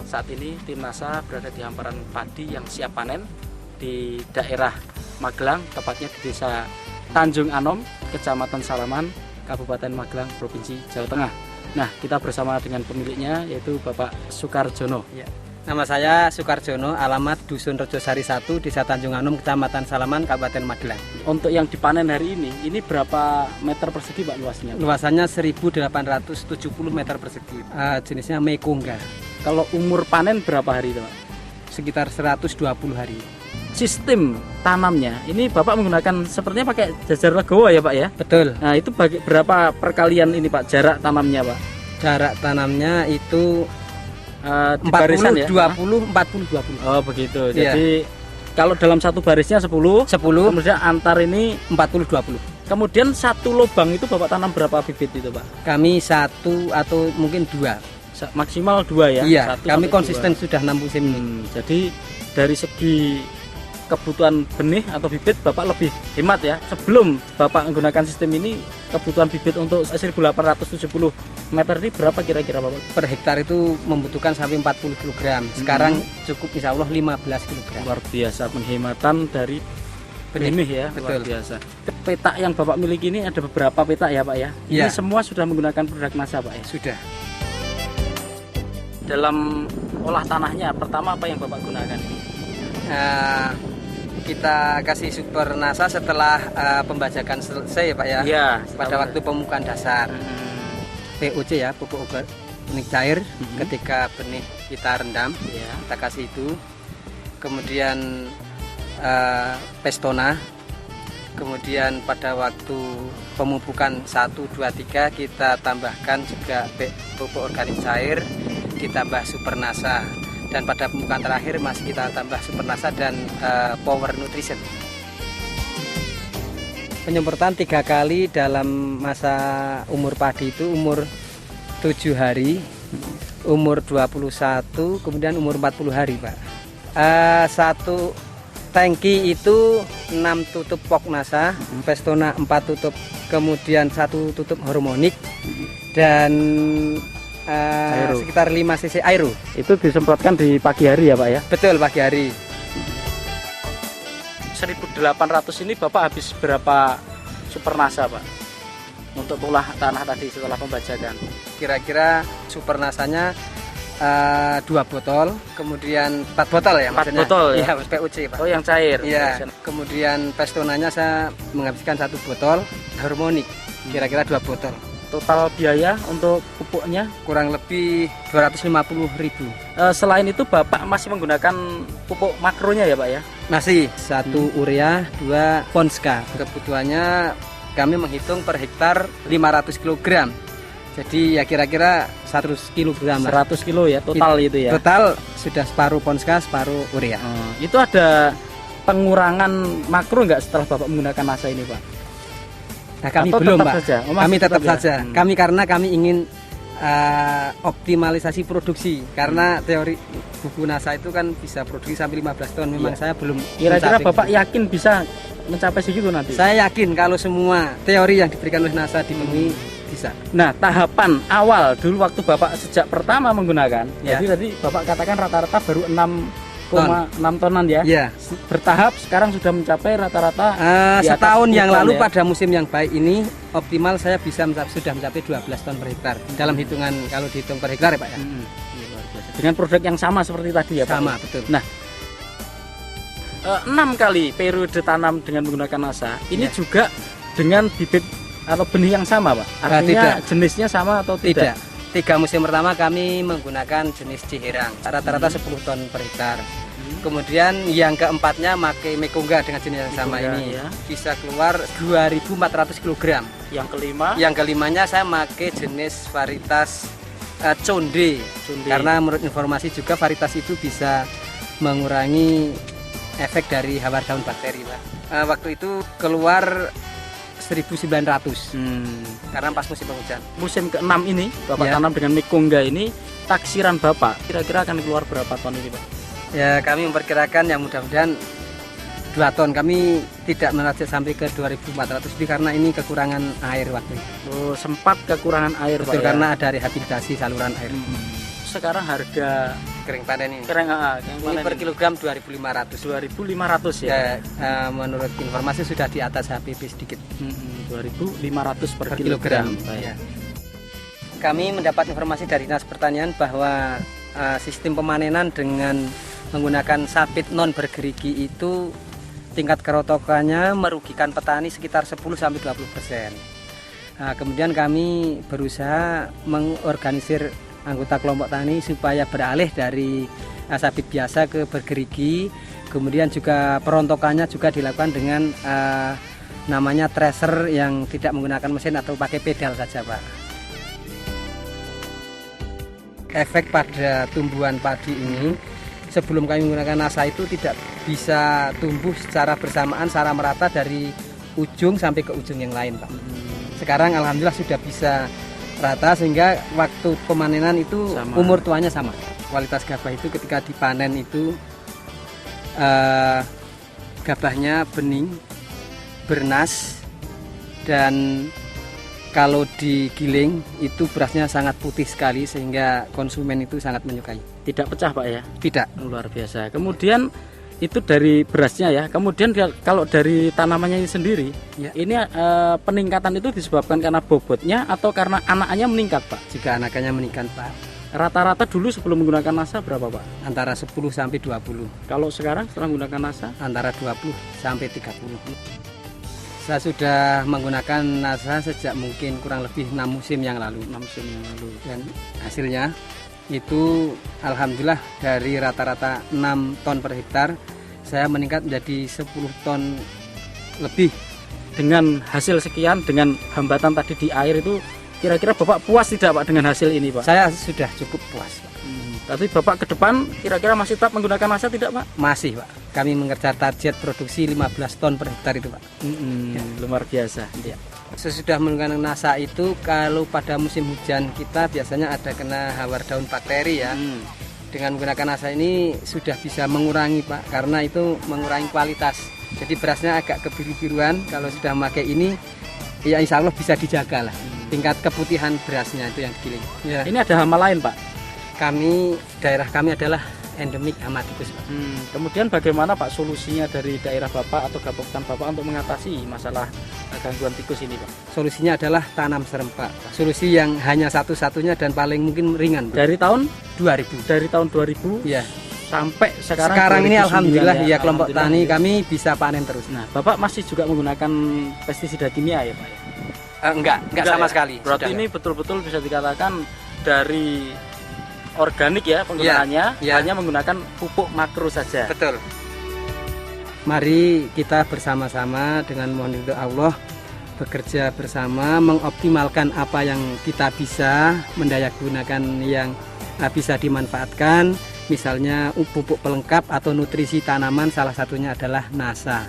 saat ini tim NASA berada di hamparan padi yang siap panen di daerah Magelang, tepatnya di desa Tanjung Anom, Kecamatan Salaman, Kabupaten Magelang, Provinsi Jawa Tengah. Nah, kita bersama dengan pemiliknya yaitu Bapak Sukarjono. Ya. Nama saya Sukarjono, alamat Dusun Rejosari 1, Desa Tanjung Anom, Kecamatan Salaman, Kabupaten Magelang. Untuk yang dipanen hari ini berapa meter persegi Pak luasnya? Luasannya 1870 meter persegi. Jenisnya Mekongga. Kalau umur panen berapa hari itu Pak? Sekitar 120 hari. Sistem tanamnya, ini Bapak menggunakan sepertinya pakai jajar legowo ya Pak ya? Betul. Nah, itu berapa perkalian ini Pak, jarak tanamnya Pak? Jarak tanamnya itu 40, barisan ya? 20, 40, 20. Oh begitu, Iya. jadi kalau dalam satu barisnya 10, 10, kemudian antar ini 40, 20. kemudian satu lubang itu Bapak tanam berapa bibit itu Pak? Kami 1 atau mungkin 2. Maksimal 2 ya? Iya, 1 kami sampai konsisten 2. sudah 6 musim ini. Jadi dari segi kebutuhan benih atau bibit Bapak lebih hemat ya. Sebelum Bapak menggunakan sistem ini, kebutuhan bibit untuk 1870 meter ini berapa kira-kira Bapak? Per hektar itu membutuhkan sampai 40 kg. Sekarang cukup insya Allah 15 kg. Luar biasa penghematan dari benih ya. Betul. Luar biasa. Petak yang Bapak miliki ini ada beberapa petak ya Pak ya? Ini Ya. semua sudah menggunakan produk NASA Pak ya? Sudah. Dalam olah tanahnya pertama apa yang Bapak gunakan ini? Kita kasih super NASA setelah pembajakan selesai ya Pak ya. Iya. Pada waktu pemupukan dasar. POC ya, pupuk organik cair. Ketika benih kita rendam, Ya. kita kasih itu. Kemudian Pestona. Kemudian pada waktu pemupukan 1, 2, 3 kita tambahkan juga pupuk organik cair, ditambah super NASA. Dan pada pemupukan terakhir masih kita tambah super NASA dan power nutrition. Penyemprotan 3 kali dalam masa umur padi itu umur 7 hari, umur 21, kemudian umur 40 hari Pak. Satu tangki itu 6 tutup pok NASA, Pestona 4 tutup, kemudian 1 tutup hormonik dan sekitar 5 cc aero. Itu disemprotkan di pagi hari ya Pak ya? Betul, pagi hari. 1800 ini Bapak habis berapa super NASA Pak? Untuk olah tanah tadi setelah pembajakan. Kira-kira super nasanya 2 botol, kemudian 4 botol ya 4 maksudnya. botol ya? Iya, PUC Pak. Oh yang cair? Iya. Kemudian Pestonanya saya menghabiskan 1 botol, harmonik kira-kira 2 botol. Total biaya untuk pupuknya? Kurang lebih 250.000. Selain itu Bapak masih menggunakan pupuk makronya ya Pak ya? Masih 1 urea, 2 ponska. Kebutuhannya kami menghitung per hektar 500 kg. Jadi ya kira-kira 100 kg lah. 100 kilo ya total itu ya? Total sudah separuh ponska, separuh urea. Itu ada pengurangan makro nggak setelah Bapak menggunakan NASA ini Pak? Nah, kami Atau belum tetap Pak. saja? Oh, masih Kami tetap tetap ya? saja. Karena kami ingin optimalisasi produksi. Karena teori buku NASA itu kan bisa produksi sampai 15 ton. Memang saya belum. Kira-kira mencapai. Bapak yakin bisa mencapai segitu nanti? Saya yakin kalau semua teori yang diberikan oleh NASA dipenuhi bisa. Nah, tahapan awal dulu waktu Bapak sejak pertama menggunakan, Ya. jadi tadi Bapak katakan rata-rata baru 6,6 tonan ya. Iya. Bertahap sekarang sudah mencapai rata-rata di atas Setahun 10 yang ton lalu ya. pada musim yang baik ini optimal saya bisa sudah mencapai 12 ton per hektar. Dalam hitungan kalau dihitung per hektar ya Pak ya. Iya, luar biasa. Dengan produk yang sama seperti tadi ya Pak? Sama, betul. Nah, 6 kali periode tanam dengan menggunakan NASA ini Ya. juga dengan bibit atau benih yang sama Pak? Artinya tidak. jenisnya sama atau tidak? 3 musim pertama kami menggunakan jenis Ciherang rata-rata 10 ton per hektar. Kemudian yang keempatnya pakai Mekongga dengan jenis yang sama Mekongga, ini ya. bisa keluar 2.400 kg. Yang kelima? Yang kelimanya saya pakai jenis varietas Conde. Karena menurut informasi juga varietas itu bisa mengurangi efek dari hawar daun bakteri Pak. Waktu itu keluar 1.900 karena pas musim penghujan. Musim ke-6 ini Bapak Ya. tanam dengan Mekongga ini, taksiran Bapak kira-kira akan keluar berapa ton ini Pak? Ya kami memperkirakan yang mudah-mudahan 2 ton. Kami tidak menarget sampai ke 2.400 lebih karena ini kekurangan air waktu itu. Oh, sempat kekurangan air Betul, Pak ya? karena ada rehabilitasi saluran air. Sekarang harga kering panen ini. Kering Ini per kilogram 2.500. 2.500 ya. Menurut informasi sudah di atas HPP sedikit. 2.500 per kilogram. Baik. Ya. Kami mendapat informasi dari Dinas Pertanian bahwa sistem pemanenan dengan menggunakan sapit non bergerigi itu tingkat kerotokannya merugikan petani sekitar 10-20%. Nah, kemudian kami berusaha mengorganisir anggota kelompok tani supaya beralih dari sabit biasa ke bergerigi. Kemudian juga perontokannya juga dilakukan dengan namanya thresher yang tidak menggunakan mesin atau pakai pedal saja, Pak. Efek pada tumbuhan padi ini sebelum kami menggunakan NASA itu tidak bisa tumbuh secara bersamaan, secara merata dari ujung sampai ke ujung yang lain, Pak. Sekarang alhamdulillah sudah bisa rata sehingga waktu pemanenan itu sama. Umur tuanya sama. Kualitas gabah itu ketika dipanen itu gabahnya bening, bernas, dan kalau digiling itu berasnya sangat putih sekali sehingga konsumen itu sangat menyukai. Tidak pecah, Pak ya? Tidak. Luar biasa. Kemudian itu dari berasnya ya. Kemudian kalau dari tanamannya ini sendiri, ya. Ini peningkatan itu disebabkan karena bobotnya atau karena anakannya meningkat, Pak? Jika anakannya meningkat, Pak. Rata-rata dulu sebelum menggunakan NASA berapa, Pak? Antara 10 sampai 20. Kalau sekarang setelah menggunakan NASA? Antara 20 sampai 30. Saya sudah menggunakan NASA sejak mungkin kurang lebih 6 musim yang lalu. 6 musim yang lalu. Dan hasilnya itu alhamdulillah dari rata-rata 6 ton per hektar saya meningkat menjadi 10 ton lebih. Dengan hasil sekian, dengan hambatan tadi di air itu, kira-kira Bapak puas tidak, Pak, dengan hasil ini, Pak? Saya sudah cukup puas, Pak. Tapi Bapak ke depan kira-kira masih tetap menggunakan NASA tidak, Pak? Masih, Pak. Kami mengejar target produksi 15 ton per hektar itu, Pak. Ya. Luar biasa. Ya. Sesudah menggunakan NASA itu, kalau pada musim hujan kita biasanya ada kena hawar daun bakteri ya. Dengan menggunakan NASA ini sudah bisa mengurangi, Pak, karena itu mengurangi kualitas. Jadi berasnya agak kebiru-biruan. Kalau sudah memakai ini, ya insya Allah bisa dijaga lah. Tingkat keputihan berasnya itu yang digiling. Ya. Ini ada hama lain, Pak? Daerah kami adalah endemik hama tikus, Pak. Kemudian bagaimana, Pak, solusinya dari daerah Bapak atau Kabupaten Bapak untuk mengatasi masalah gangguan tikus ini, Pak? Solusinya adalah tanam serempak. Solusi yang hanya satu-satunya dan paling mungkin ringan, Pak. Dari tahun 2000. Dari tahun 2000 ya. Sampai sekarang. Sekarang ini alhamdulillah ya kelompok tani kami bisa panen terus. Nah, Bapak masih juga menggunakan pestisida kimia ya, Pak? Enggak sama sekali. Berarti ini betul-betul bisa dikatakan dari organik ya penggunaannya, hanya menggunakan pupuk makro saja. Betul. Mari kita bersama-sama dengan mohon ridho Allah bekerja bersama mengoptimalkan apa yang kita bisa, mendayagunakan yang bisa dimanfaatkan, misalnya pupuk pelengkap atau nutrisi tanaman, salah satunya adalah NASA.